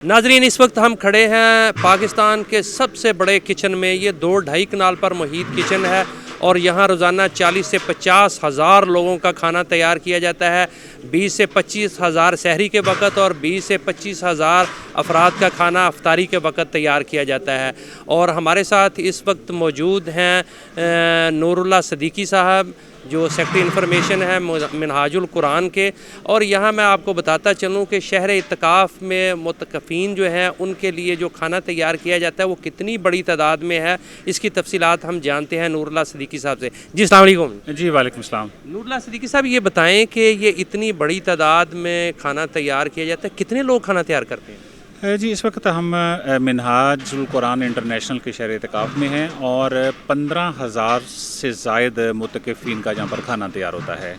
नाजरीन, इस वक्त हम खड़े हैं पाकिस्तान के सबसे बड़े किचन में। ये 2-2.5 कनाल पर मुहित किचन है और यहाँ रोज़ाना 40 से 50 हज़ार लोगों का खाना तैयार किया जाता है। 20 से 25 हज़ार सहरी के वक़्त और 20 से 25 हज़ार अफराद का खाना अफ्तारी के वक़्त तैयार किया जाता है। और हमारे साथ इस वक्त मौजूद हैं नूरुल्लाह सदीकी साहब, जो सेक्रेटरी इंफॉर्मेशन है मिनहाजुल कुरान के। और यहाँ मैं आपको बताता चलूँ कि शहर इत्तकाफ़ में मुतकफ़ीन जो हैं उनके लिए जो खाना तैयार किया जाता है वो कितनी बड़ी तादाद में है, इसकी तफसीलात हम जानते हैं नूरुल्लाह सदीकी साहब से। जी अस्सलाम वालेकुम। जी वालेकुम सलाम। नूरुल्लाह सदीकी साहब, ये बताएं कि ये इतनी बड़ी तादाद में खाना तैयार किया जाता है, कितने लोग खाना तैयार करते हैं? जी इस वक्त हम मिनहाजुल कुरान इंटरनेशनल के शहर इत्तकाफ़ में हैं और 15,000 से ज़ायद मुतकफ़ीन का यहाँ पर खाना तैयार होता है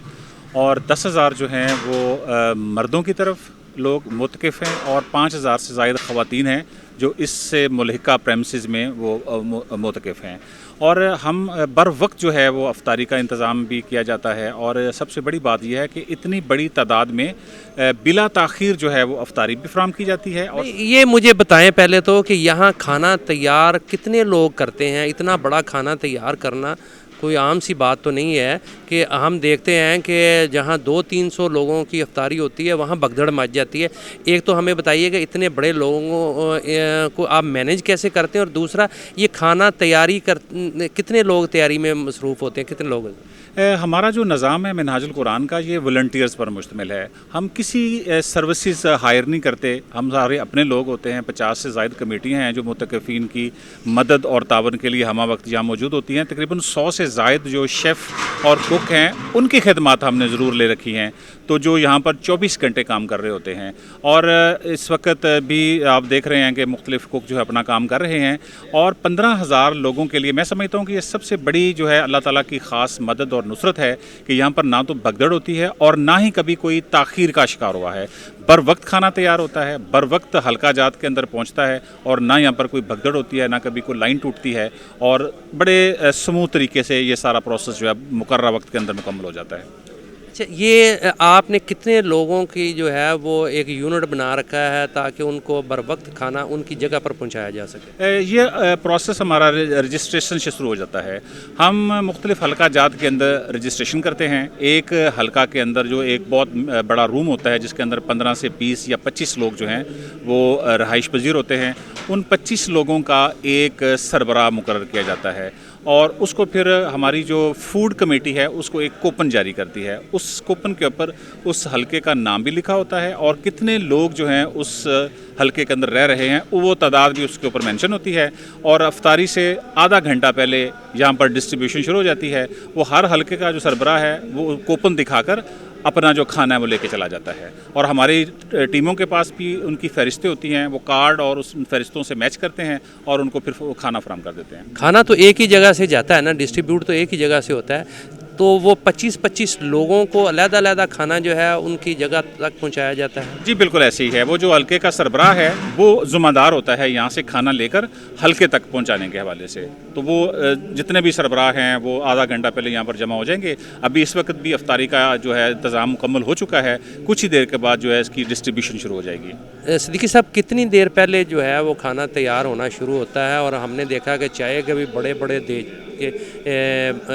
और 10,000 जो हैं वो मर्दों की तरफ लोग मुतकफ़ हैं और 5,000 से ज़ायद ख़वातीन हैं जो इससे मुल्हिका प्रेमिसेस में वो मुतकफ़ हैं। और हम बर वक्त जो है वो अफ्तारी का इंतज़ाम भी किया जाता है और सबसे बड़ी बात यह है कि इतनी बड़ी तादाद में बिला ताख़ीर जो है वो अफ्तारी भी फराहम की जाती है। और ये मुझे बताएं पहले तो कि यहाँ खाना तैयार कितने लोग करते हैं? इतना बड़ा खाना तैयार करना कोई आम सी बात तो नहीं है कि हम देखते हैं कि जहाँ 200-300 लोगों की अफ्तारी होती है वहाँ भगदड़ मच जाती है। एक तो हमें बताइए कि इतने बड़े लोगों को आप मैनेज कैसे करते हैं, और दूसरा ये खाना तैयारी कितने लोग तैयारी में मसरूफ़ होते हैं, कितने लोग? हमारा जो निज़ाम है मिनहाजुल कुरान का ये वॉलंटियर्स पर मुश्तमिल है। हम किसी सर्विसेज हायर नहीं करते, हम सारे अपने लोग होते हैं। 50 से ज़ायद कमेटियाँ हैं जो मुतकफ़ीन की मदद और तावन के लिए हमा वक्त यहाँ मौजूद होती हैं। तकरीबन 100 से ज़ायद जो शेफ़ और कुक हैं उनकी खिदमत हमने ज़रूर ले रखी हैं, तो जो यहाँ पर 24 घंटे काम कर रहे होते हैं। और इस वक्त भी आप देख रहे हैं कि मुख्तलिफ़ कुक जो है अपना काम कर रहे हैं और 15,000 लोगों के लिए मैं समझता हूँ कि ये सबसे बड़ी जो है अल्लाह ताला की ख़ास मदद और नुसरत है कि यहाँ पर ना तो भगदड़ होती है और ना ही कभी कोई ताख़ीर का शिकार हुआ है। बर वक्त खाना तैयार होता है, बर वक्त हल्का जात के अंदर पहुँचता है और ना यहाँ पर कोई भगदड़ होती है, ना कभी कोई लाइन टूटती है और बड़े स्मूथ तरीके से ये सारा प्रोसेस जो है मुकर्ररा वक्त के अंदर मुकम्मल हो जाता है। अच्छा, ये आपने कितने लोगों की जो है वो एक यूनिट बना रखा है ताकि उनको बर वक्त खाना उनकी जगह पर पहुंचाया जा सके? ये प्रोसेस हमारा रजिस्ट्रेशन से शुरू हो जाता है। हम मुख्तलिफ़ हल्का जात के अंदर रजिस्ट्रेशन करते हैं। एक हल्का के अंदर जो एक बहुत बड़ा रूम होता है जिसके अंदर 15 से 20 या 25 लोग जो हैं वो रहाइश पजीर होते हैं। उन 25 लोगों का एक सरबराह मुकर्रर किया जाता है और उसको फिर हमारी जो फूड कमेटी है उसको एक कूपन जारी करती है। उस कूपन के ऊपर उस हलके का नाम भी लिखा होता है और कितने लोग जो हैं उस हलके के अंदर रह रहे हैं वो तादाद भी उसके ऊपर मेंशन होती है। और अफ्तारी से आधा घंटा पहले यहाँ पर डिस्ट्रीब्यूशन शुरू हो जाती है। वो हर हलके का जो सरबराह है वो कूपन दिखाकर अपना जो खाना है वो लेके चला जाता है और हमारी टीमों के पास भी उनकी फ़हरिस्तें होती हैं। वो कार्ड और उस फ़हरिस्तों से मैच करते हैं और उनको फिर वो खाना फराहम कर देते हैं। खाना तो एक ही जगह से जाता है ना, डिस्ट्रीब्यूट तो एक ही जगह से होता है, तो वो 25-25 लोगों को अलग-अलग खाना जो है उनकी जगह तक पहुंचाया जाता है? जी बिल्कुल ऐसे ही है। वो जो हलके का सरबराह है वो ज़िम्मेदार होता है यहाँ से खाना लेकर हलके तक पहुँचाने के हवाले से। तो वो जितने भी सरबराह हैं वो आधा घंटा पहले यहाँ पर जमा हो जाएंगे। अभी इस वक्त भी अफ्तारी का जो है इंतज़ाम मुकम्मल हो चुका है, कुछ ही देर के बाद जो है इसकी डिस्ट्रीब्यूशन शुरू हो जाएगी। सदीकी साहब, कितनी देर पहले जो है वो खाना तैयार होना शुरू होता है? और हमने देखा कि चाय के भी बड़े बड़े देश के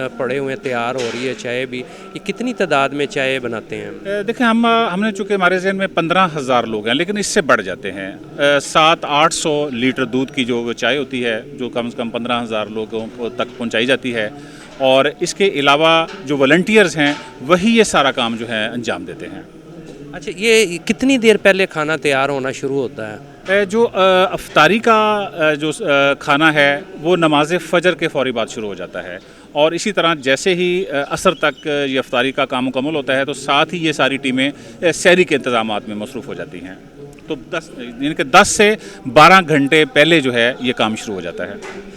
पड़े हुए तैयार हो रही है चाय भी। ये कितनी तादाद में चाय बनाते हैं? देखें, हमने चूँकि हमारे जहन में 15,000 लोग हैं लेकिन इससे बढ़ जाते हैं। 700-800 लीटर दूध की जो चाय होती है जो कम से कम 15,000 लोगों को तक पहुँचाई जाती है। और इसके अलावा जो वॉलंटियर्स हैं वही ये सारा काम जो है अंजाम देते हैं। अच्छा, ये कितनी देर पहले खाना तैयार होना शुरू होता है? जो अफ्तारी का जो खाना है वो नमाज फ़जर के फ़ौरी बाद शुरू हो जाता है और इसी तरह जैसे ही असर तक ये अफ्तारी का काम मुकम्मल होता है तो साथ ही ये सारी टीमें सहरी के इंतज़ामात में मसरूफ़ हो जाती हैं। तो 10 से 12 घंटे पहले जो है ये काम शुरू हो जाता है।